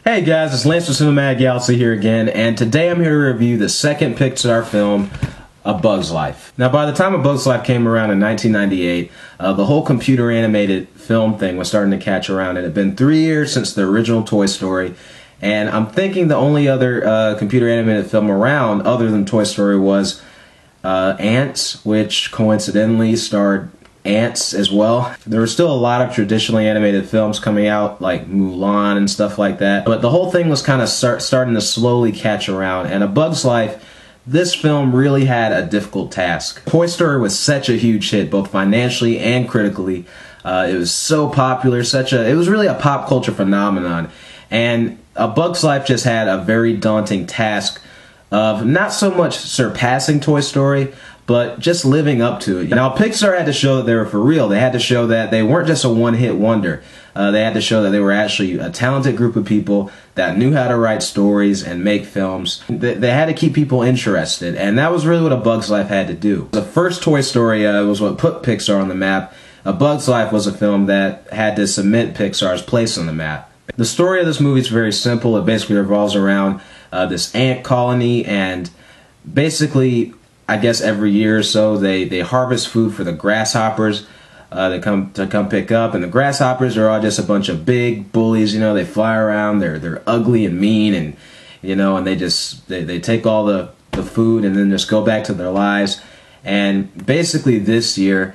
Hey guys, it's Lance from CinematicGalaxy here again, and today I'm here to review the second Pixar film, A Bug's Life. Now, by the time A Bug's Life came around in 1998, the whole computer animated film thing was starting to catch around. It had been 3 years since the original Toy Story, and I'm thinking the only other computer animated film around other than Toy Story was Ants, which coincidentally starred ants as well. There were still a lot of traditionally animated films coming out, like Mulan and stuff like that, but the whole thing was kind of starting to slowly catch around. And A Bug's Life, this film really had a difficult task. Toy Story was such a huge hit, both financially and critically. It was so popular, it was really a pop culture phenomenon. And A Bug's Life just had a very daunting task of not so much surpassing Toy Story, but just living up to it. Now, Pixar had to show that they were for real. They had to show that they weren't just a one-hit wonder. They had to show that they were actually a talented group of people that knew how to write stories and make films. They had to keep people interested, and that was really what A Bug's Life had to do. The first Toy Story was what put Pixar on the map. A Bug's Life was a film that had to cement Pixar's place on the map. The story of this movie is very simple. It basically revolves around this ant colony, and basically, I guess every year or so they harvest food for the grasshoppers. They come pick up, and the grasshoppers are all just a bunch of big bullies. You know, they fly around. They're ugly and mean, and you know, and they take all the food and then just go back to their lives. And basically, this year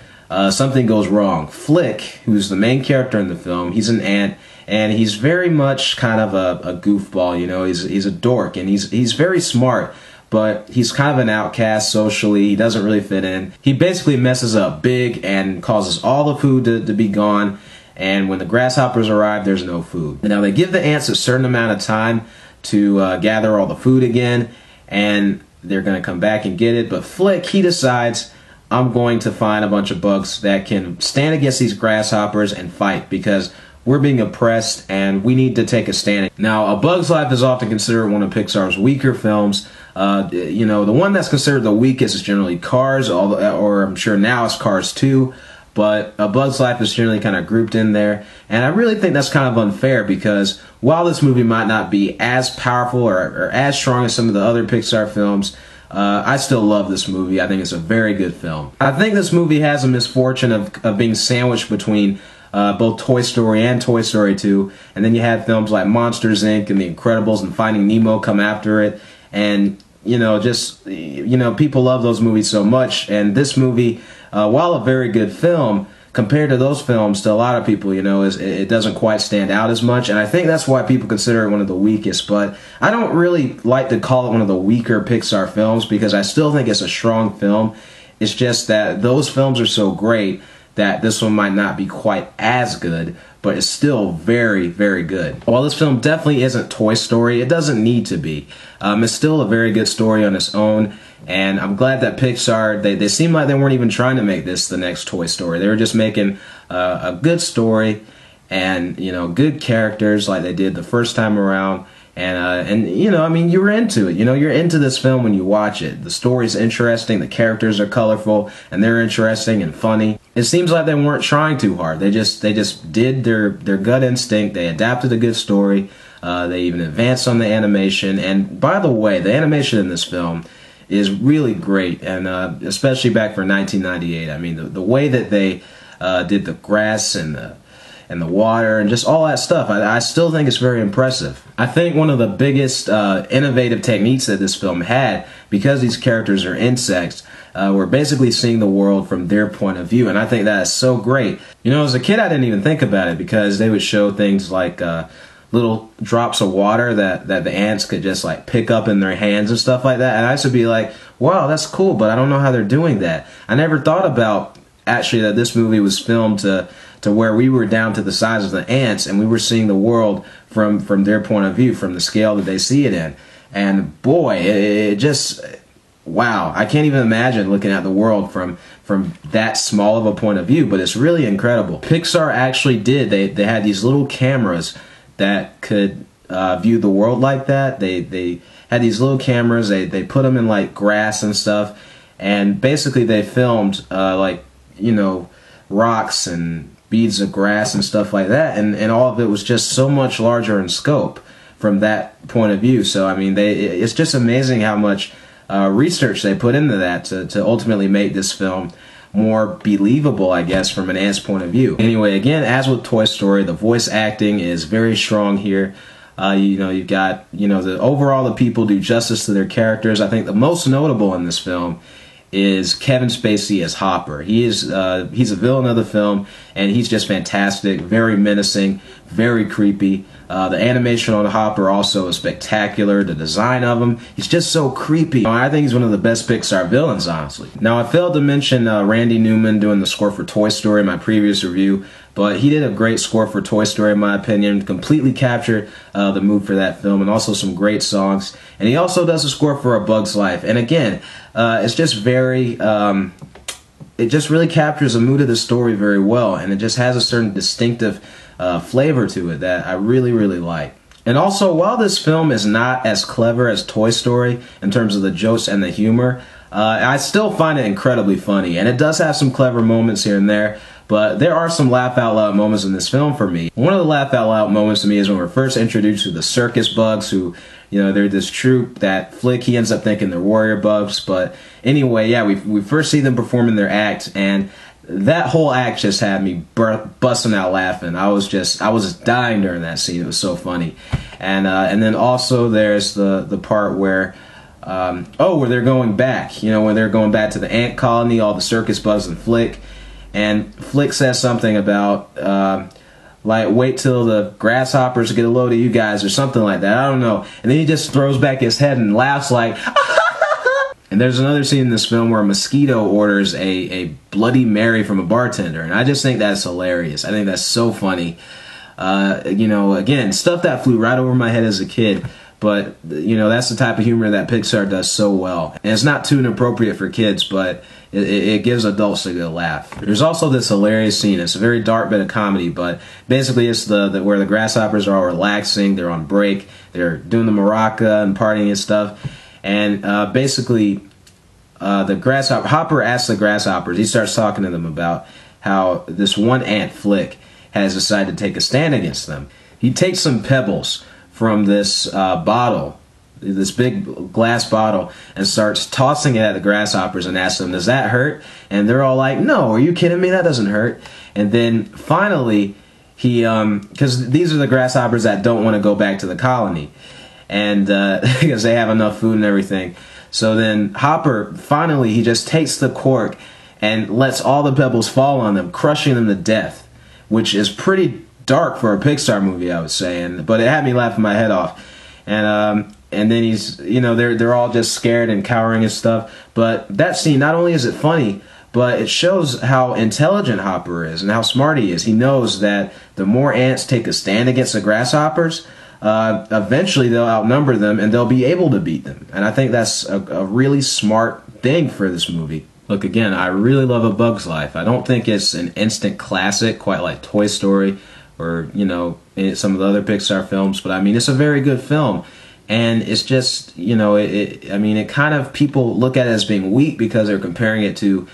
something goes wrong. Flick, who's the main character in the film, he's an ant, and he's very much kind of a goofball. You know, he's a dork, and he's very smart, but he's kind of an outcast socially. He doesn't really fit in. He basically messes up big and causes all the food to be gone, and when the grasshoppers arrive, there's no food. Now, they give the ants a certain amount of time to gather all the food again, and they're going to come back and get it, but Flick, he decides, I'm going to find a bunch of bugs that can stand against these grasshoppers and fight, because we're being oppressed and we need to take a stand. Now, A Bug's Life is often considered one of Pixar's weaker films. You know, the one that's considered the weakest is generally Cars, or I'm sure now it's Cars 2, but A Bug's Life is generally kind of grouped in there. And I really think that's kind of unfair, because while this movie might not be as powerful or as strong as some of the other Pixar films, I still love this movie. I think it's a very good film. I think this movie has a misfortune of being sandwiched between both Toy Story and Toy Story 2, and then you had films like Monsters, Inc. and The Incredibles and Finding Nemo come after it, and you know, just, you know, people love those movies so much, and this movie, while a very good film, compared to those films, to a lot of people, you know, it doesn't quite stand out as much, and I think that's why people consider it one of the weakest. But I don't really like to call it one of the weaker Pixar films, because I still think it's a strong film. It's just that those films are so great that this one might not be quite as good, but it's still very, very good. While this film definitely isn't Toy Story, it doesn't need to be. It's still a very good story on its own, and I'm glad that Pixar, they seem like they weren't even trying to make this the next Toy Story. They were just making a good story and, you know, good characters like they did the first time around. And you know, I mean, you were into it. You know, you're into this film when you watch it. The story's interesting, the characters are colorful, and they're interesting and funny. It seems like they weren't trying too hard. They just did their gut instinct. They adapted a good story. They even advanced on the animation. And by the way, the animation in this film is really great, and especially back for 1998. I mean, the way that they did the grass and the water and just all that stuff, I still think it's very impressive. I think one of the biggest innovative techniques that this film had, because these characters are insects, we're basically seeing the world from their point of view, and I think that is so great. You know, as a kid, I didn't even think about it, because they would show things like little drops of water that the ants could just like pick up in their hands and stuff like that, and I used to be like, wow, that's cool, but I don't know how they're doing that. I never thought about actually that this movie was filmed to where we were down to the size of the ants, and we were seeing the world from their point of view, from the scale that they see it in. And boy, it just, wow, I can't even imagine looking at the world from that small of a point of view, but it's really incredible. Pixar actually did, they had these little cameras that could view the world like that. They had these little cameras, they put them in like grass and stuff, and basically they filmed like, you know, rocks and beads of grass and stuff like that, and all of it was just so much larger in scope from that point of view. So I mean, it's just amazing how much research they put into that to ultimately make this film more believable, I guess, from an ant's point of view. Anyway, again, as with Toy Story, the voice acting is very strong here. You know, you've got, you know, overall the people do justice to their characters. I think the most notable in this film is Kevin Spacey as Hopper. He's a villain of the film, and he's just fantastic, very menacing, very creepy. The animation on Hopper also is spectacular. The design of him, he's just so creepy. I think he's one of the best Pixar villains, honestly. Now, I failed to mention Randy Newman doing the score for Toy Story in my previous review, but he did a great score for Toy Story, in my opinion. Completely captured the mood for that film, and also some great songs. And he also does a score for A Bug's Life. And again, it's just very, it just really captures the mood of the story very well, and it just has a certain distinctive flavor to it that I really, really like. And also, while this film is not as clever as Toy Story in terms of the jokes and the humor, I still find it incredibly funny, and it does have some clever moments here and there. But there are some laugh-out-loud moments in this film for me. One of the laugh-out-loud moments to me is when we're first introduced to the circus bugs, who, you know, they're this troupe that Flick, he ends up thinking they're warrior bugs. But anyway, yeah, we first see them performing their act, and that whole act just had me busting out laughing. I was dying during that scene. It was so funny. And then also there's the part where, where they're going back. You know, when they're going back to the ant colony, all the circus bugs and Flick. And Flick says something about, like, wait till the grasshoppers get a load of you guys, or something like that. I don't know. And then he just throws back his head and laughs like, And there's another scene in this film where a mosquito orders a Bloody Mary from a bartender. And I just think that's hilarious. I think that's so funny. You know, again, stuff that flew right over my head as a kid. But, you know, that's the type of humor that Pixar does so well. And it's not too inappropriate for kids, but it gives adults a good laugh. There's also this hilarious scene. It's a very dark bit of comedy, but basically it's where the grasshoppers are all relaxing. They're on break. They're doing the maraca and partying and stuff. And basically, Hopper asks the grasshoppers, he starts talking to them about how this one ant, Flick, has decided to take a stand against them. He takes some pebbles from this bottle, this big glass bottle, and starts tossing it at the grasshoppers and asks them, does that hurt? And they're all like, no, are you kidding me? That doesn't hurt. And then finally, he, because these are the grasshoppers that don't want to go back to the colony, and because they have enough food and everything. So then Hopper, finally, he just takes the cork and lets all the pebbles fall on them, crushing them to death, which is pretty dark for a Pixar movie, I would say, but it had me laughing my head off. And then he's, you know, they're all just scared and cowering and stuff. But that scene, not only is it funny, but it shows how intelligent Hopper is and how smart he is. He knows that the more ants take a stand against the grasshoppers, eventually they'll outnumber them and they'll be able to beat them. And I think that's a really smart thing for this movie. Look, again, I really love A Bug's Life. I don't think it's an instant classic quite like Toy Story or, you know, some of the other Pixar films, but I mean, it's a very good film. And it's just, you know, I mean, it kind of, people look at it as being weak because they're comparing it to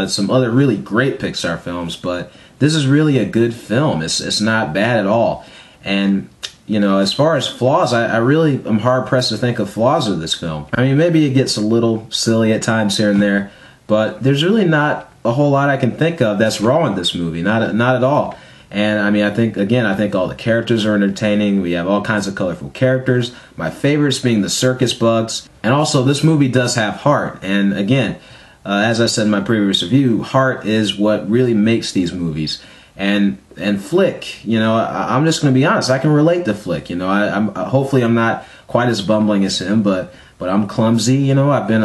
some other really great Pixar films, but this is really a good film. It's not bad at all. And, you know, as far as flaws, I really am hard-pressed to think of flaws with this film. I mean, maybe it gets a little silly at times here and there, but there's really not a whole lot I can think of that's wrong with this movie, not at all. And I mean, I think all the characters are entertaining. We have all kinds of colorful characters. My favorites being the circus bugs. And also, this movie does have heart. And again, as I said in my previous review, heart is what really makes these movies. And Flick, you know, I'm just going to be honest. I can relate to Flick. You know, hopefully I'm not quite as bumbling as him, but I'm clumsy. You know, I've been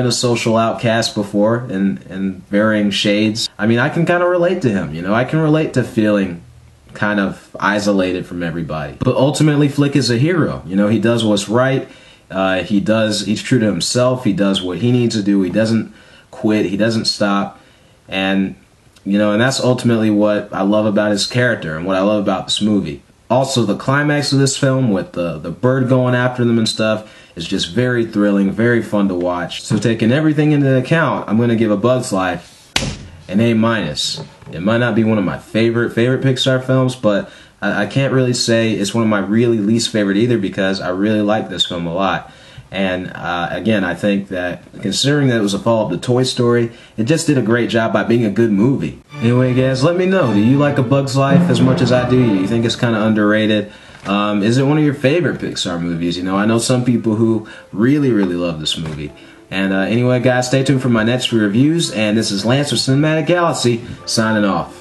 a social outcast before in varying shades. I mean, I can kind of relate to him. You know, I can relate to feeling kind of isolated from everybody. But ultimately, Flick is a hero. You know, he does what's right. He's true to himself. He does what he needs to do. He doesn't quit. He doesn't stop. And, you know, and that's ultimately what I love about his character and what I love about this movie. Also, the climax of this film with the bird going after them and stuff is just very thrilling, very fun to watch. So taking everything into account, I'm going to give A Bug's Life an A-. It might not be one of my favorite Pixar films, but I can't really say it's one of my really least favorite either, because I really like this film a lot. And again, I think that considering that it was a follow-up to Toy Story, it just did a great job by being a good movie. Anyway, guys, let me know. Do you like A Bug's Life as much as I do? You think it's kind of underrated? Is it one of your favorite Pixar movies? You know, I know some people who really love this movie. And anyway, guys, stay tuned for my next reviews. And this is Lance with Cinematic Galaxy signing off.